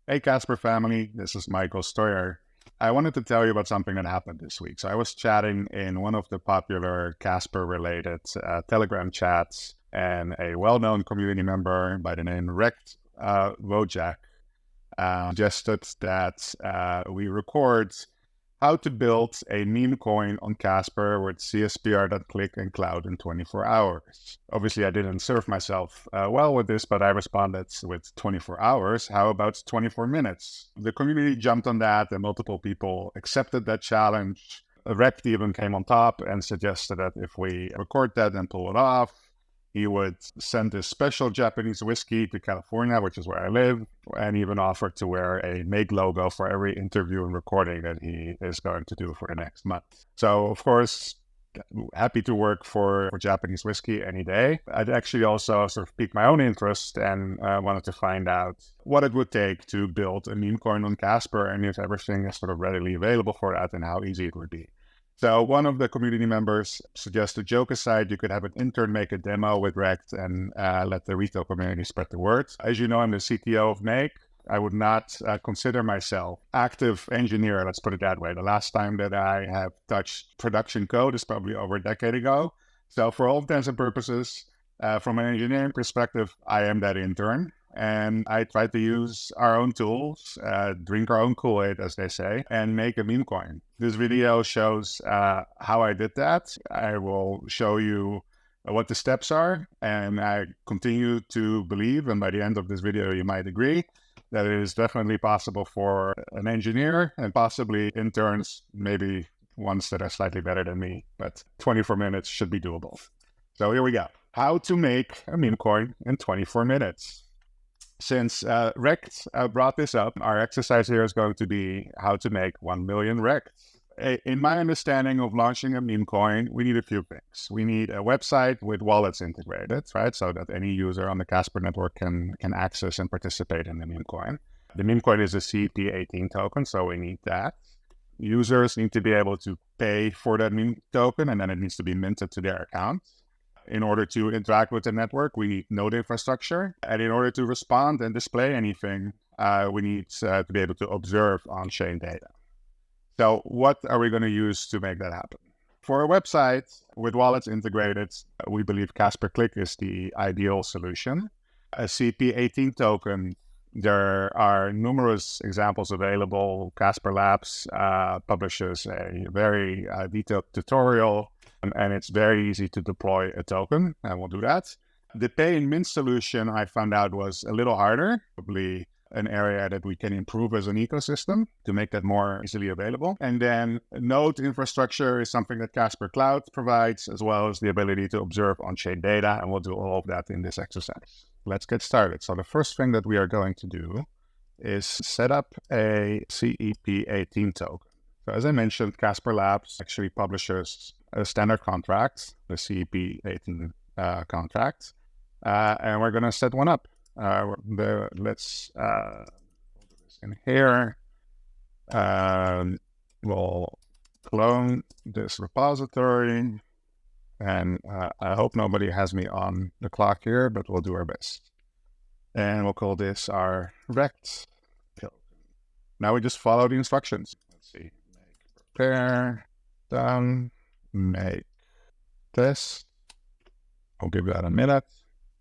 Hey, Casper family, this is Michael Steuer. I wanted to tell you about something that happened this week. So I was chatting in one of the popular Casper-related Telegram chats, and a well-known community member by the name Rect Wojak suggested that we record how to build a meme coin on Casper with CSPR.click and Cloud in 24 hours. Obviously, I didn't serve myself well with this, but I responded with 24 hours. How about 24 minutes? The community jumped on that, and multiple people accepted that challenge. Rect even came on top and suggested that if we record that and pull it off, he would send this special Japanese whiskey to California, which is where I live, and even offered to wear a MAKE logo for every interview and recording that he is going to do for the next month. So, of course, happy to work for Japanese whiskey any day. I'd actually also sort of piqued my own interest and wanted to find out what it would take to build a meme coin on Casper, and if everything is sort of readily available for that and how easy it would be. So one of the community members suggested, joke aside, you could have an intern make a demo with Rect and let the retail community spread the word. As you know, I'm the CTO of MAKE. I would not consider myself active engineer, let's put it that way. The last time that I have touched production code is probably over a decade ago. So for all intents and purposes, from an engineering perspective, I am that intern. And I try to use our own tools, drink our own Kool-Aid, as they say, and make a meme coin. This video shows how I did that. I will show you what the steps are, and I continue to believe, and by the end of this video you might agree, that it is definitely possible for an engineer and possibly interns, maybe ones that are slightly better than me, but 24 minutes should be doable. So here we go. How to make a meme coin in 24 minutes. Since Rect brought this up, our exercise here is going to be how to make 1 million Rect. In my understanding of launching a meme coin, we need a few things. We need a website with wallets integrated, right? So that any user on the Casper network can access and participate in the meme coin. The meme coin is a CP18 token, so we need that. Users need to be able to pay for that meme token, and then it needs to be minted to their account. In order to interact with the network, we need node infrastructure. And in order to respond and display anything, we need to be able to observe on-chain data. So what are we going to use to make that happen? For a website with wallets integrated, we believe Casper Click is the ideal solution. A CP18 token, there are numerous examples available. Casper Labs publishes a very detailed tutorial, and it's very easy to deploy a token, and we'll do that. The pay and mint solution I found out was a little harder, probably an area that we can improve as an ecosystem to make that more easily available. And then node infrastructure is something that Casper Cloud provides, as well as the ability to observe on-chain data, and we'll do all of that in this exercise. Let's get started. So the first thing that we are going to do is set up a CP18 token. So as I mentioned, Casper Labs actually publishes a standard contract, the CP18 contract, and we're going to set one up. Let's put this in here. We'll clone this repository, and I hope nobody has me on the clock here, but we'll do our best. And we'll call this our Rect token. Now we just follow the instructions. Let's see, make prepare, done. Make test. I'll give that a minute.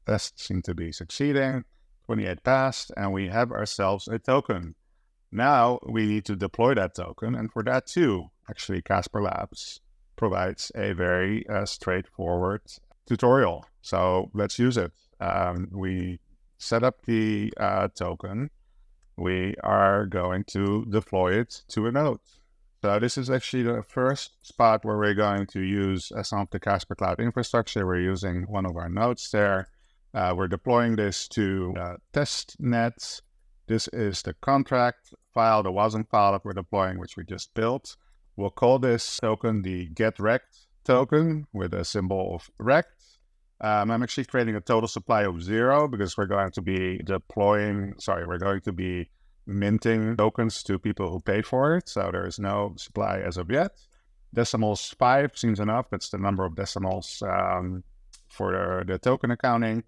Tests seem to be succeeding. 28 passed, and we have ourselves a token. Now we need to deploy that token, and for that too, actually Casper Labs provides a very straightforward tutorial. So let's use it. We set up the token. We are going to deploy it to a node. So this is actually the first spot where we're going to use some of the Casper Cloud infrastructure. We're using one of our nodes there. We're deploying this to testnet. This is the contract file, the wasm file that we're deploying, which we just built. We'll call this token the getRect token with a symbol of Rect. I'm actually creating a total supply of 0 because we're going to be minting tokens to people who paid for it. So there is no supply as of yet. Decimals 5 seems enough. That's the number of decimals for the token accounting.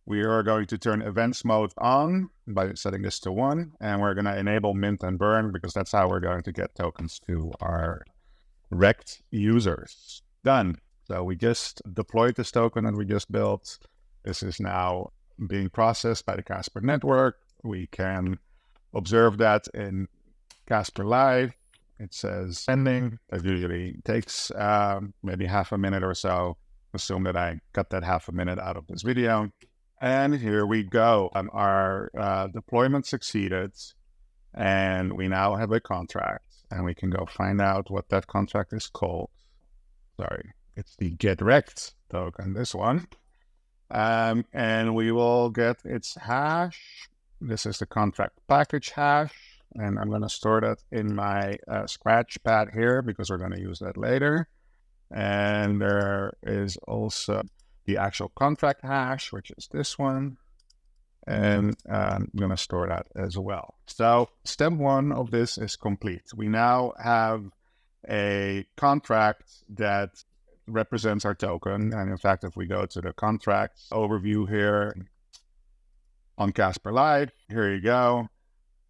We are going to turn events mode on by setting this to 1, and we're going to enable mint and burn because that's how we're going to get tokens to our rect users. Done. So we just deployed this token that we just built. This is now being processed by the Casper network. We can observe that in Casper Live. It says pending. That usually takes maybe half a minute or so. Assume that I cut that half a minute out of this video. And here we go. Our deployment succeeded, and we now have a contract, and we can go find out what that contract is called. Sorry, it's the getRect token, this one. And we will get its hash. This is the contract package hash, and I'm going to store that in my scratch pad here because we're going to use that later. And there is also the actual contract hash, which is this one. And I'm going to store that as well. So step 1 of this is complete. We now have a contract that represents our token. And in fact, if we go to the contract overview here on Casper Live, here you go.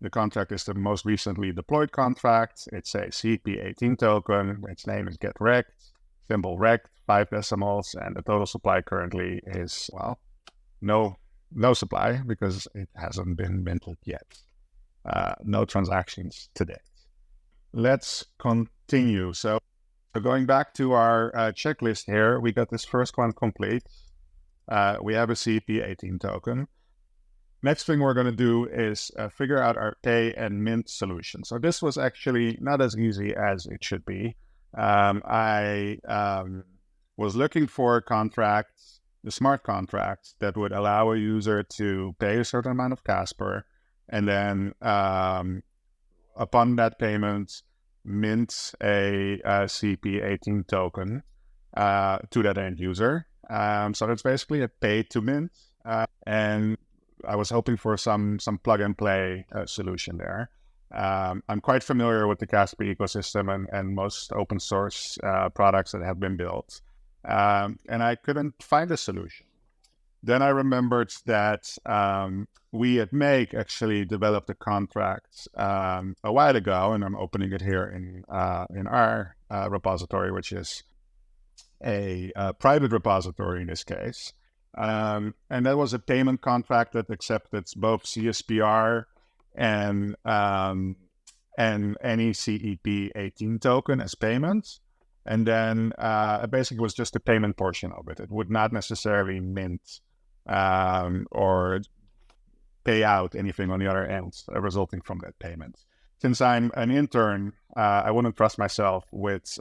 The contract is the most recently deployed contract. It's a CP18 token. Its name is getRect, symbol rect, 5 decimals, and the total supply currently is, well, no supply because it hasn't been minted yet. No transactions to date. Let's continue. So going back to our checklist here, we got this first one complete. We have a CP18 token. Next thing we're going to do is figure out our pay and mint solution. So this was actually not as easy as it should be. I was looking for contracts, the smart contracts that would allow a user to pay a certain amount of Casper, and then upon that payment, mint a CP18 token to that end user. So that's basically a pay to mint, and I was hoping for some plug and play solution there. I'm quite familiar with the Casper ecosystem and most open source products that have been built, and I couldn't find a solution. Then I remembered that we at MAKE actually developed a contract a while ago, and I'm opening it here in our repository, which is a private repository in this case. And that was a payment contract that accepted both CSPR and any CP18 token as payments. And then it basically was just the payment portion of it. It would not necessarily mint or pay out anything on the other end resulting from that payment. Since I'm an intern, I wouldn't trust myself with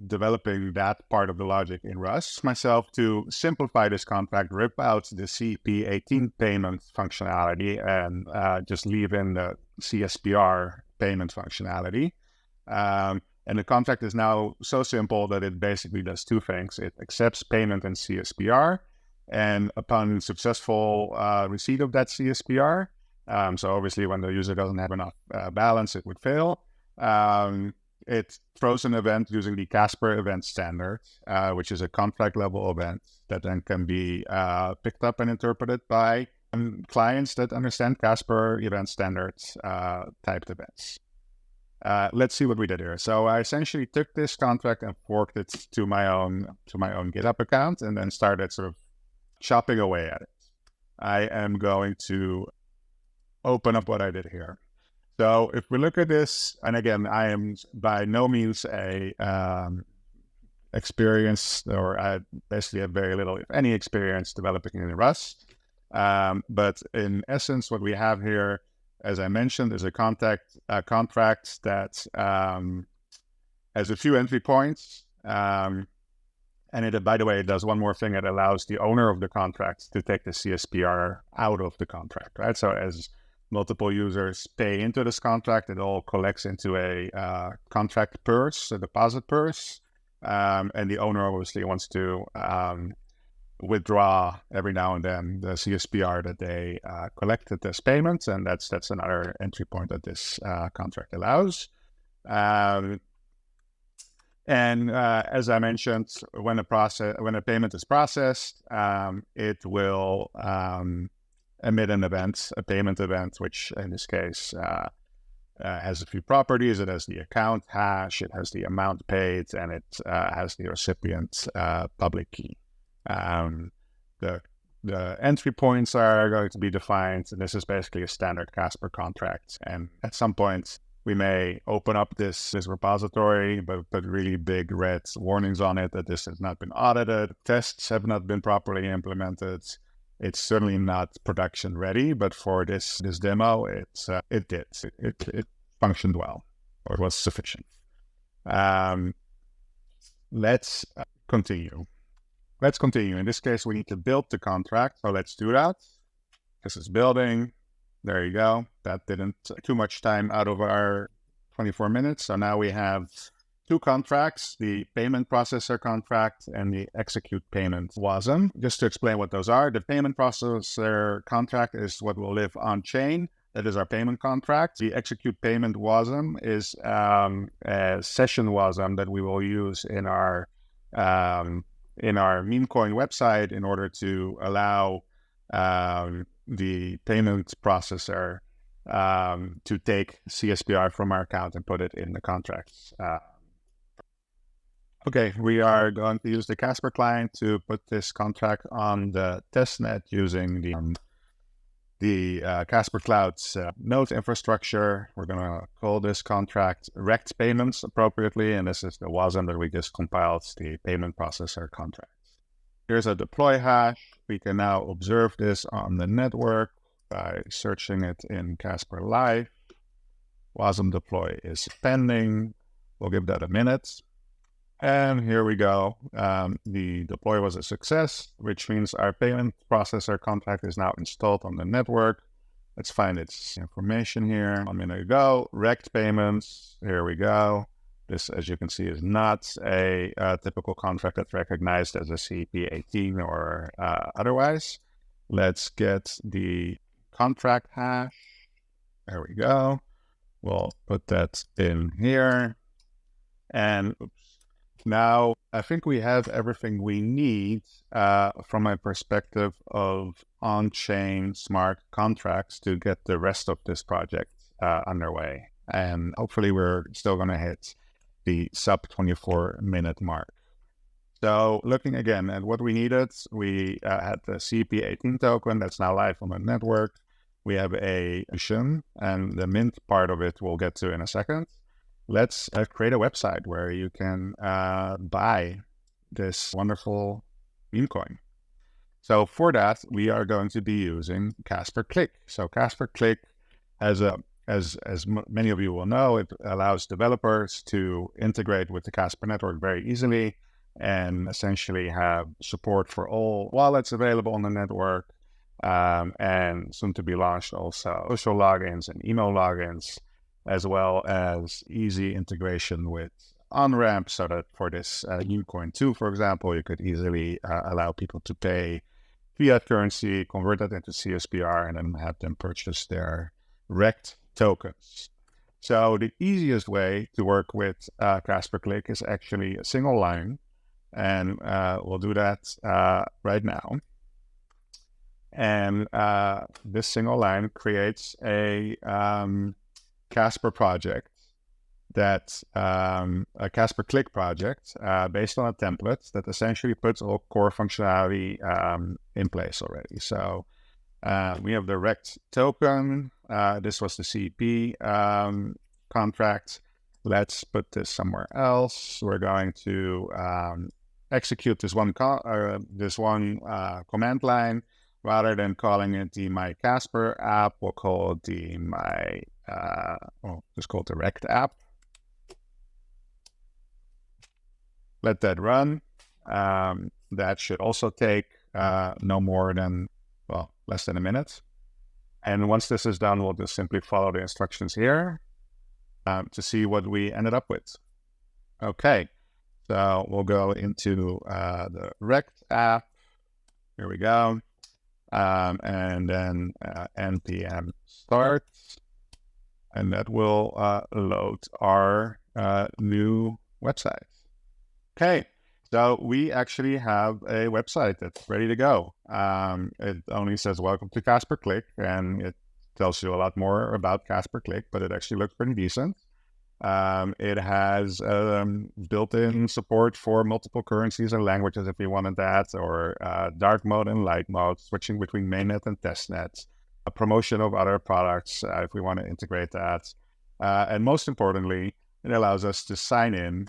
developing that part of the logic in Rust myself to simplify this contract, rip out the CP18 payment functionality, and just leave in the CSPR payment functionality. And the contract is now so simple that it basically does 2 things. It accepts payment in CSPR, and upon successful receipt of that CSPR, so obviously when the user doesn't have enough balance, it would fail. It throws an event using the Casper event standard, which is a contract level event that then can be picked up and interpreted by clients that understand Casper event standards typed events. Let's see what we did here. So I essentially took this contract and forked it to my own GitHub account, and then started sort of chopping away at it. I am going to open up what I did here. So if we look at this, and again, I am by no means a experienced, or I basically have very little, if any, experience developing in Rust. But in essence, what we have here, as I mentioned, is a contract that has a few entry points. And it, by the way, it does one more thing. It allows the owner of the contract to take the CSPR out of the contract, right? So as multiple users pay into this contract, it all collects into a contract purse, a deposit purse. And the owner obviously wants to withdraw every now and then the CSPR that they collected as payments, and that's another entry point that this contract allows. And as I mentioned, when a payment is processed, it will emit an event, a payment event, which in this case has a few properties. It has the account hash, it has the amount paid, and it has the recipient's public key. The entry points are going to be defined, and this is basically a standard Casper contract. And at some point, we may open up this repository, but put really big red warnings on it that this has not been audited, tests have not been properly implemented. It's certainly not production ready, but for this demo, it did. It functioned well, or it was sufficient. Let's continue. In this case, we need to build the contract. So let's do that. This is building. There you go. That didn't take too much time out of our 24 minutes. So now we have two contracts, the payment processor contract and the execute payment WASM. Just to explain what those are, the payment processor contract is what will live on chain. That is our payment contract. The execute payment WASM is a session WASM that we will use in our meme coin website in order to allow the payment processor to take CSPR from our account and put it in the contracts. Okay, we are going to use the Casper client to put this contract on the testnet using the Casper Cloud's node infrastructure. We're going to call this contract rect payments appropriately, and this is the WASM that we just compiled, the payment processor contract. Here's a deploy hash. We can now observe this on the network by searching it in Casper Live. WASM deploy is pending. We'll give that a minute. And here we go. The deploy was a success, which means our payment processor contract is now installed on the network. Let's find its information here. 1 minute ago, rect payments. Here we go. This, as you can see, is not a typical contract that's recognized as a CP18 or otherwise. Let's get the contract hash. There we go. We'll put that in here. And now, I think we have everything we need from a perspective of on-chain smart contracts to get the rest of this project underway. And hopefully we're still going to hit the sub 24-minute mark. So looking again at what we needed, we had the CP18 token that's now live on the network. We have a mission, and the mint part of it we'll get to in a second. Let's create a website where you can buy this wonderful meme coin. So for that, we are going to be using Casper Click. So Casper Click has as many of you will know, it allows developers to integrate with the Casper network very easily and essentially have support for all wallets available on the network, and soon to be launched also social logins and email logins, as well as easy integration with on-ramps, so that for this Ucoin 2, for example, you could easily allow people to pay fiat currency, convert that into CSPR, and then have them purchase their rect tokens. So the easiest way to work with Casper Click is actually a single line, and we'll do that right now. And this single line creates a Casper project that a Casper Click project based on a template that essentially puts all core functionality in place already. So we have the rect token. This was the CP contract. Let's put this somewhere else. We're going to execute this one command line. Rather than calling it the My Casper app, we'll call it the just call it the rect app. Let that run. That should also take no more than, well, less than a minute. And once this is done, we'll just simply follow the instructions here to see what we ended up with. Okay, so we'll go into the rect app. Here we go. And then npm start, and that will load our new website. Okay, so we actually have a website that's ready to go. It only says welcome to Casper Click, and it tells you a lot more about Casper Click, but it actually looks pretty decent. It has built-in support for multiple currencies and languages if you wanted that, or dark mode and light mode, switching between mainnet and testnet, a promotion of other products if we want to integrate that. And most importantly, it allows us to sign in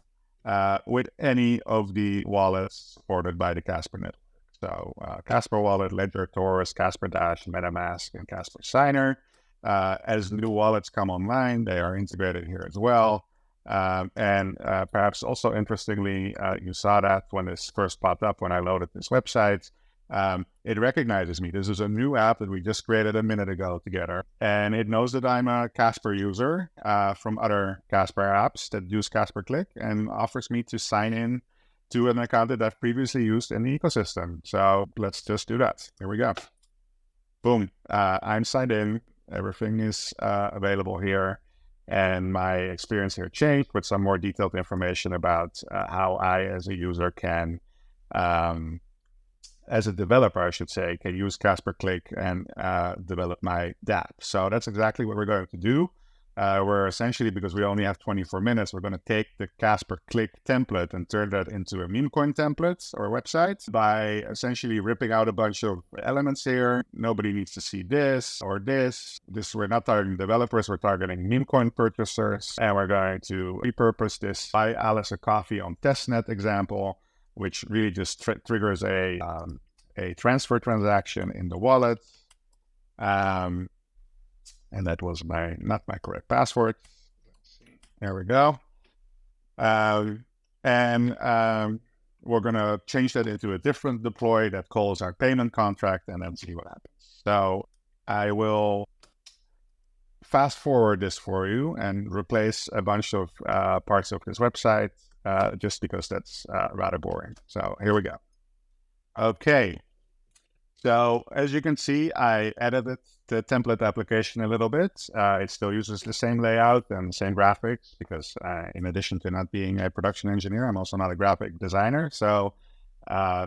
with any of the wallets supported by the Casper network. So Casper Wallet, Ledger, Taurus, Casper Dash, MetaMask, and Casper Signer. As new wallets come online, they are integrated here as well. And perhaps also interestingly, you saw that when this first popped up when I loaded this website. It recognizes me. This is a new app that we just created a minute ago together. And it knows that I'm a Casper user from other Casper apps that use Casper Click, and offers me to sign in to an account that I've previously used in the ecosystem. So let's just do that. Here we go. Boom. I'm signed in. Everything is available here. And my experience here changed with some more detailed information about how I, as a user, can as a developer, I should say, can use Casper Click and develop my dApp. So that's exactly what we're going to do. We're essentially, because we only have 24 minutes, we're going to take the Casper Click template and turn that into a meme coin template or website by essentially ripping out a bunch of elements here. Nobody needs to see this or this. We're not targeting developers, we're targeting meme coin purchasers. And we're going to repurpose this buy Alice a coffee on testnet example, which really just triggers a transfer transaction in the wallet. And that was not my correct password. There we go. We're going to change that into a different deploy that calls our payment contract, and then see what happens. So I will fast forward this for you and replace a bunch of parts of this website just because that's rather boring. So here we go. Okay. So as you can see, I edited the template application a little bit. It still uses the same layout and the same graphics because in addition to not being a production engineer, I'm also not a graphic designer. So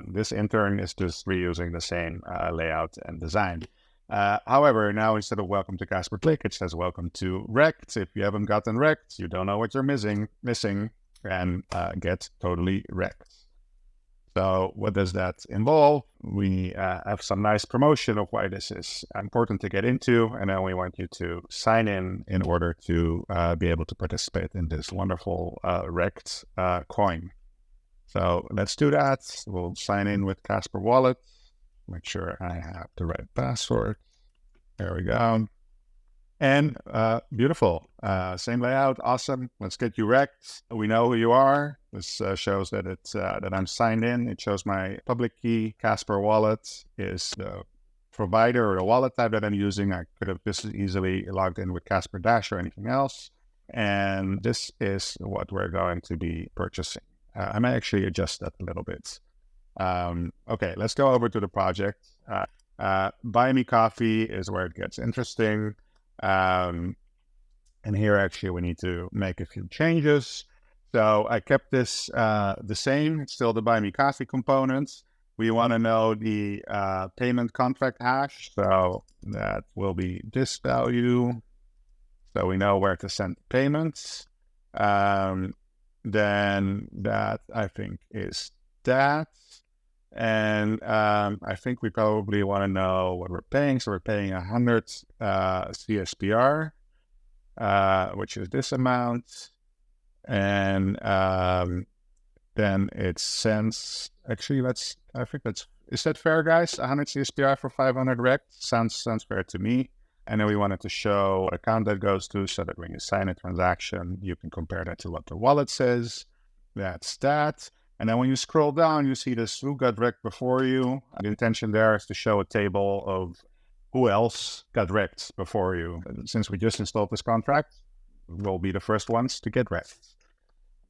this intern is just reusing the same layout and design. However, now instead of welcome to Casper Click, it says welcome to Wrecked. If you haven't gotten wrecked, you don't know what you're missing, and get totally wrecked. So what does that involve? We have some nice promotion of why this is important to get into, and then we want you to sign in order to be able to participate in this wonderful wrecked coin. So let's do that. We'll sign in with Casper Wallet. Make sure I have the right password. There we go. And beautiful. Same layout. Awesome. Let's get you wrecked. We know who you are. This shows that that I'm signed in. It shows my public key. Casper Wallet is the provider or the wallet type that I'm using. I could have just as easily logged in with Casper Dash or anything else. And this is what we're going to be purchasing. I may actually adjust that a little bit. Okay, let's go over to the project. Buy Me Coffee is where it gets interesting. And here actually we need to make a few changes. So I kept this the same. It's still the Buy Me Coffee components. We want to know the payment contract hash. So that will be this value. So we know where to send payments. Then that I think is that. And I think we probably want to know what we're paying. So we're paying 100 CSPR, which is this amount. And then it sends, actually, is that fair, guys? 100 CSPR for 500 rect? Sounds fair to me. And then we wanted to show what account that goes to so that when you sign a transaction, you can compare that to what the wallet says. That's that. And then when you scroll down, you see this who got wrecked before you. The intention there is to show a table of who else got wrecked before you. And since we just installed this contract, we'll be the first ones to get wrecked.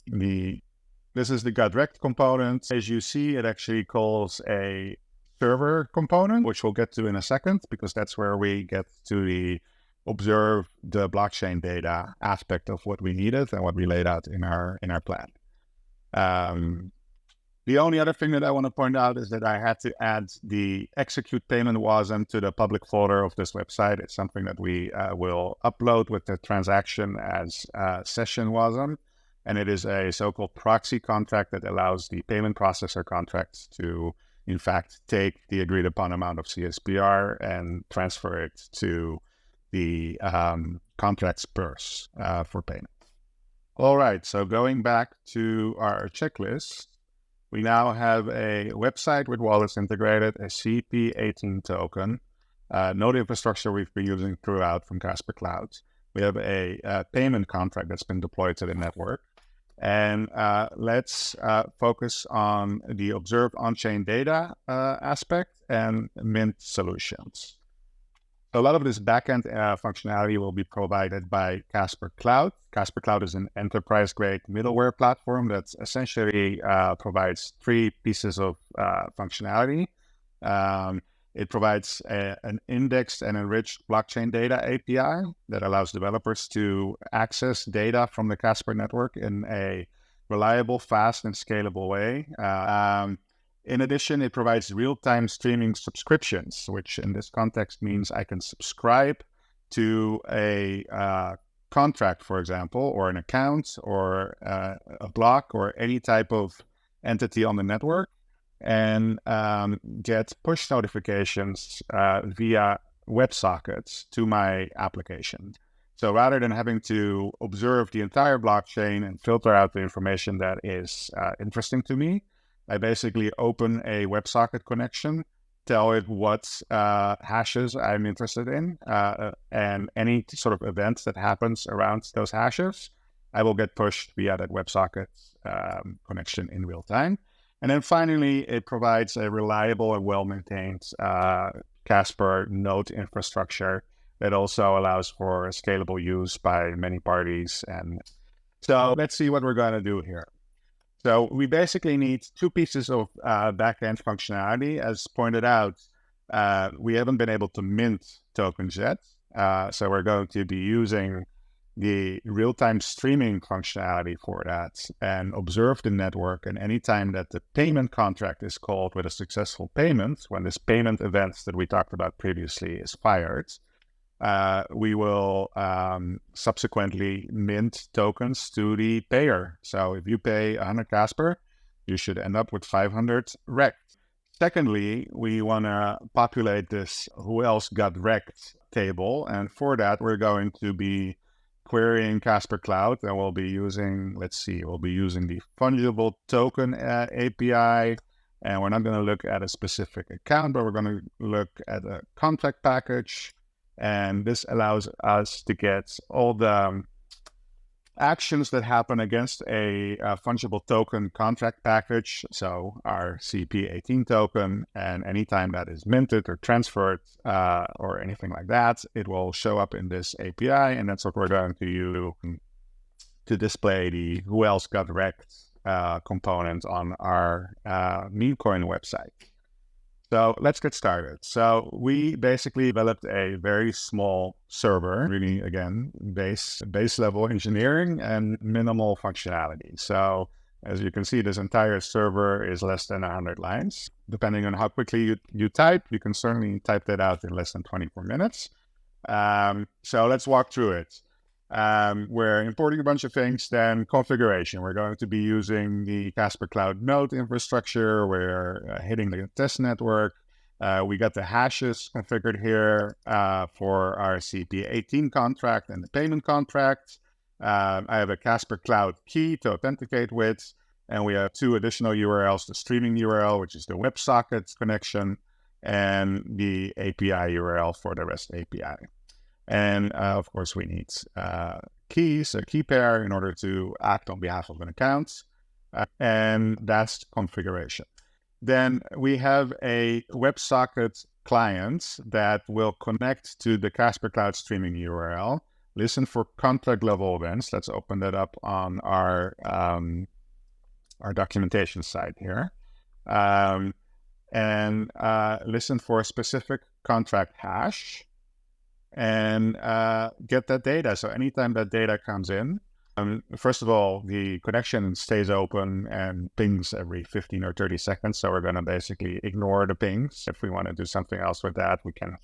This is the got wrecked component. As you see, it actually calls a server component, which we'll get to in a second, because that's where we get to observe the blockchain data aspect of what we needed and what we laid out in our plan. The only other thing that I want to point out is that I had to add the execute payment wasm to the public folder of this website. It's something that we will upload with the transaction as session wasm. And it is a so-called proxy contract that allows the payment processor contracts to, in fact, take the agreed upon amount of CSPR and transfer it to the contract's purse for payment. All right, so going back to our checklist, we now have a website with wallets integrated, a CP18 token, node infrastructure we've been using throughout from Casper Cloud. We have a payment contract that's been deployed to the network. And let's focus on the observed on-chain data aspect and mint solutions. A lot of this backend functionality will be provided by Casper Cloud. Casper Cloud is an enterprise-grade middleware platform that essentially provides three pieces of functionality. It provides an indexed and enriched blockchain data API that allows developers to access data from the Casper network in a reliable, fast, and scalable way. In addition, it provides real-time streaming subscriptions, which in this context means I can subscribe to a contract, for example, or an account, or a block, or any type of entity on the network, and get push notifications via WebSockets to my application. So rather than having to observe the entire blockchain and filter out the information that is interesting to me, I basically open a WebSocket connection, tell it what hashes I'm interested in, and any sort of events that happens around those hashes, I will get pushed via that WebSocket connection in real time. And then finally, it provides a reliable and well-maintained Casper node infrastructure that also allows for scalable use by many parties. And so let's see what we're going to do here. So we basically need two pieces of backend functionality. As pointed out, we haven't been able to mint tokens yet. So we're going to be using the real-time streaming functionality for that and observe the network. And anytime that the payment contract is called with a successful payment, when this payment event that we talked about previously is fired, we will subsequently mint tokens to the payer. So if you pay 100 Casper, you should end up with 500 wrecked. Secondly, we want to populate this who else got wrecked table. And for that, we're going to be querying Casper Cloud, and we'll be using, we'll be using the fungible token API. And we're not going to look at a specific account, but we're going to look at a contract package. And this allows us to get all the actions that happen against a fungible token contract package. So our CP18 token, and anytime that is minted or transferred or anything like that, it will show up in this API. And that's what we're going to use to display the who else got wrecked component on our meme coin website. So let's get started. So we basically developed a very small server, really, again, base level engineering and minimal functionality. So as you can see, this entire server is less than 100 lines. Depending on how quickly you type, you can certainly type that out in less than 24 minutes. So let's walk through it. We're importing a bunch of things, then configuration. We're going to be using the Casper Cloud node infrastructure. We're hitting the test network. We got the hashes configured here for our CP18 contract and the payment contract. I have a Casper Cloud key to authenticate with, and we have two additional URLs, the streaming URL, which is the WebSocket connection, and the API URL for the REST API. And of course, we need keys, a key pair in order to act on behalf of an account. And that's configuration. Then we have a WebSocket client that will connect to the Casper Cloud streaming URL, listen for contract level events. Let's open that up on our documentation site here. And listen for a specific contract hash. And get that data. So anytime that data comes in, First of all, the connection stays open and pings every 15 or 30 seconds. So we're going to basically ignore the pings. If we want to do something else with that, we can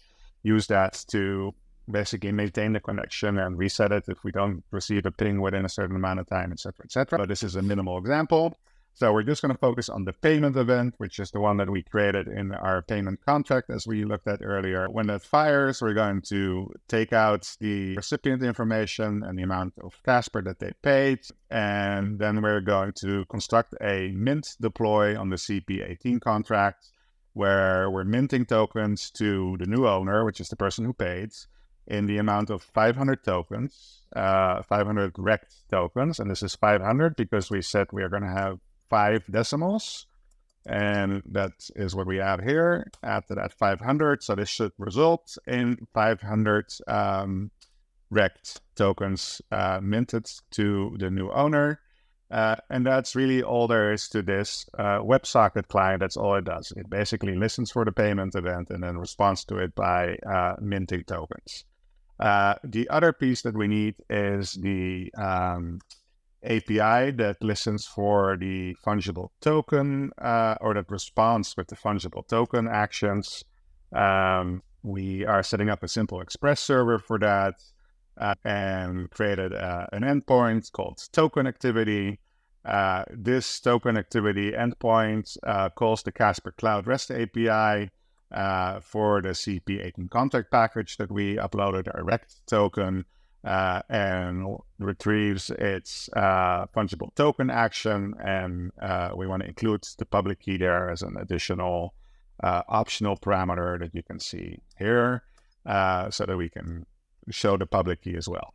use that to basically maintain the connection and reset it if we don't receive a ping within a certain amount of time, et cetera, et cetera. But this is a minimal example. So we're just going to focus on the payment event, which is the one that we created in our payment contract, as we looked at earlier. When that fires, we're going to take out the recipient information and the amount of Casper that they paid. And then we're going to construct a mint deploy on the CP18 contract, where we're minting tokens to the new owner, which is the person who paid, in the amount of 500 tokens, 500 rect tokens. And this is 500 because we said we are going to have 5 decimals, and that is what we have here after that 500. So this should result in 500 rect tokens minted to the new owner. And that's really all there is to this WebSocket client. That's all it does. It basically listens for the payment event and then responds to it by minting tokens. The other piece that we need is the API that listens for the fungible token or that responds with the fungible token actions. We are setting up a simple Express server for that and created an endpoint called token activity. This token activity endpoint calls the Casper Cloud REST API for the CP18 contract package that we uploaded, a rect token, and retrieves its fungible token action, and we want to include the public key there as an additional optional parameter that you can see here, so that we can show the public key as well.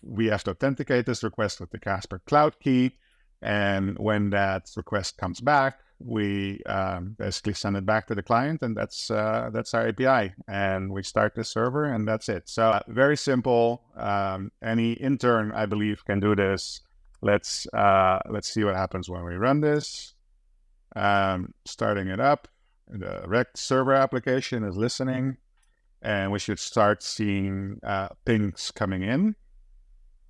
We have to authenticate this request with the Casper Cloud key, and when that request comes back, we basically send it back to the client, and that's our API. And we start the server, and that's it. So very simple. Any intern, I believe, can do this. Let's see what happens when we run this. Starting it up, the rect server application is listening, and we should start seeing pings coming in.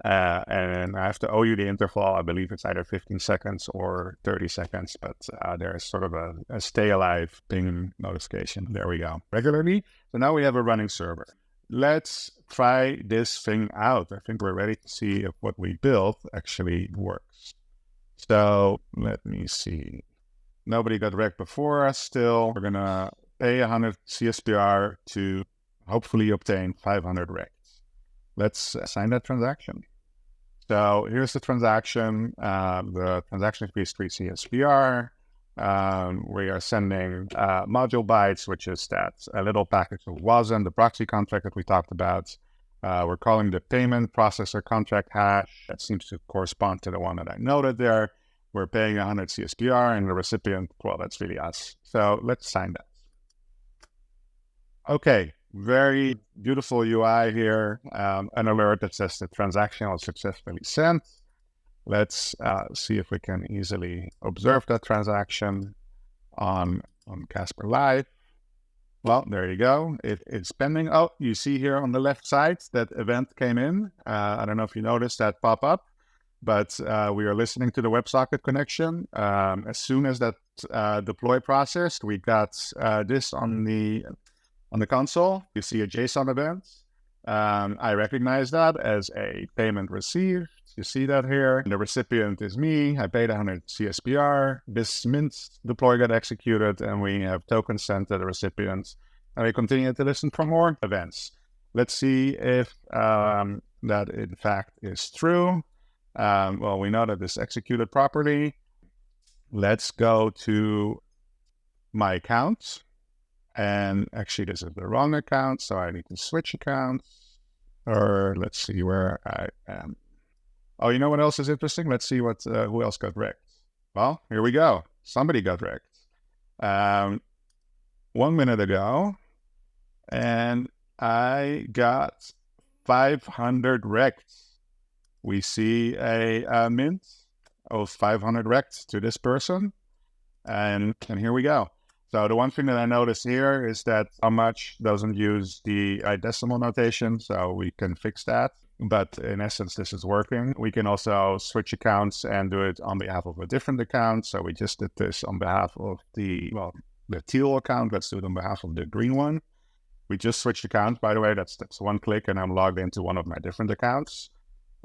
And I have to owe you the interval. I believe it's either 15 seconds or 30 seconds, but there's sort of a stay alive ping notification. There we go. Regularly. So now we have a running server. Let's try this thing out. I think we're ready to see if what we built actually works. So let me see. Nobody got wrecked before us still. We're going to pay 100 CSPR to hopefully obtain 500 wrecks. Let's sign that transaction. So here's the transaction. The transaction fee is 3 CSPR. We are sending module bytes, which is that a little package of WASM, the proxy contract that we talked about. We're calling the payment processor contract hash. That seems to correspond to the one that I noted there. We're paying 100 CSPR, and the recipient, well, that's really us. So let's sign that. Okay. Very beautiful UI here, an alert that says the transaction was successfully sent. Let's see if we can easily observe that transaction on Casper Live. Well, there you go. It's pending. Oh, you see here on the left side that event came in. I don't know if you noticed that pop up, but we are listening to the WebSocket connection. As soon as that deploy processed, we got this on the console. You see a JSON event. I recognize that as a payment received. You see that here. And the recipient is me. I paid 100 CSPR. This mint deploy got executed, and we have tokens sent to the recipient. And we continue to listen for more events. Let's see if that in fact is true. Well, we know that this executed properly. Let's go to my account. And actually, this is the wrong account, so I need to switch accounts. Or let's see where I am. Oh, you know what else is interesting? Let's see what who else got wrecked. Well, here we go. Somebody got wrecked 1 minute ago, and I got 500 wrecked. We see a mint of 500 wrecked to this person, and here we go. So the one thing that I noticed here is that how much doesn't use the decimal notation, so we can fix that. but in essence, this is working. We can also switch accounts and do it on behalf of a different account. So we just did this on behalf of the teal account. Let's do it on behalf of the green one. We just switched accounts, by the way. That's one click, and I'm logged into one of my different accounts.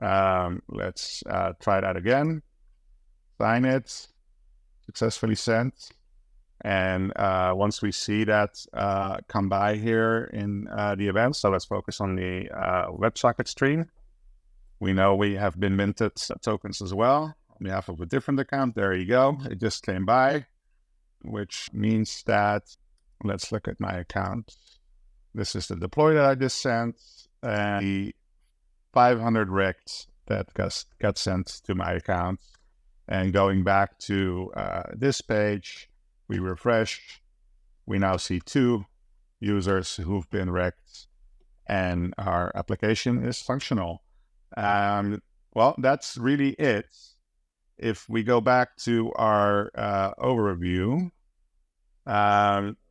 Let's try that again. Sign it. Successfully sent. And once we see that come by here in the event, so let's focus on the WebSocket stream. We know we have been minted tokens as well on behalf of a different account. There you go. It just came by, which means that, let's look at my account. This is the deploy that I just sent, and the 500 rect that got sent to my account. And going back to this page, we refresh, we now see 2 users who've been wrecked, and our application is functional. Well, that's really it. If we go back to our overview,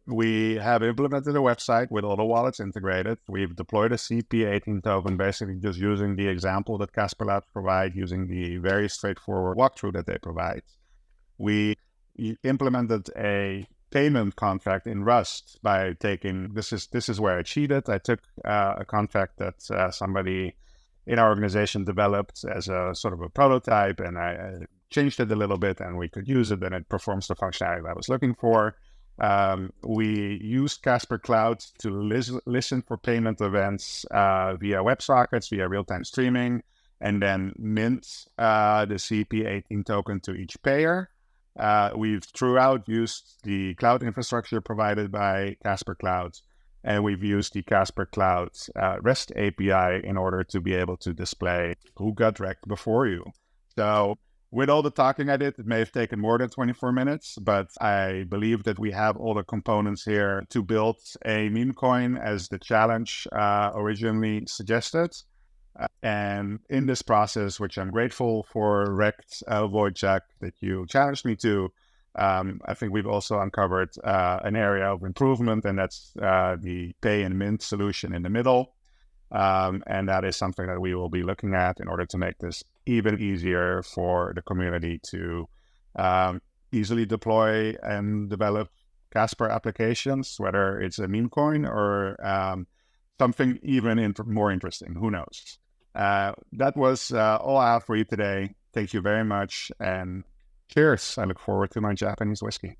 we have implemented a website with all the wallets integrated. We've deployed a CP18 token, basically just using the example that Casper Cloud provide, using the very straightforward walkthrough that they provide. We implemented a payment contract in Rust by taking, this is where I cheated. I took a contract that somebody in our organization developed as a sort of a prototype, and I changed it a little bit, and we could use it, and it performs the functionality I was looking for. We used Casper Cloud to listen for payment events via WebSockets, via real-time streaming, and then mint the CP18 token to each payer. We've throughout used the cloud infrastructure provided by Casper Cloud, and we've used the Casper Cloud REST API in order to be able to display who got wrecked before you. So with all the talking I did, it may have taken more than 24 minutes, but I believe that we have all the components here to build a meme coin as the challenge originally suggested. And in this process, which I'm grateful for, Rect, Wojciech, that you challenged me to, I think we've also uncovered an area of improvement, and that's the pay and mint solution in the middle. And that is something that we will be looking at in order to make this even easier for the community to easily deploy and develop Casper applications, whether it's a meme coin or something even more interesting. Who knows? That was all I have for you today. Thank you very much, and cheers. I look forward to my Japanese whiskey.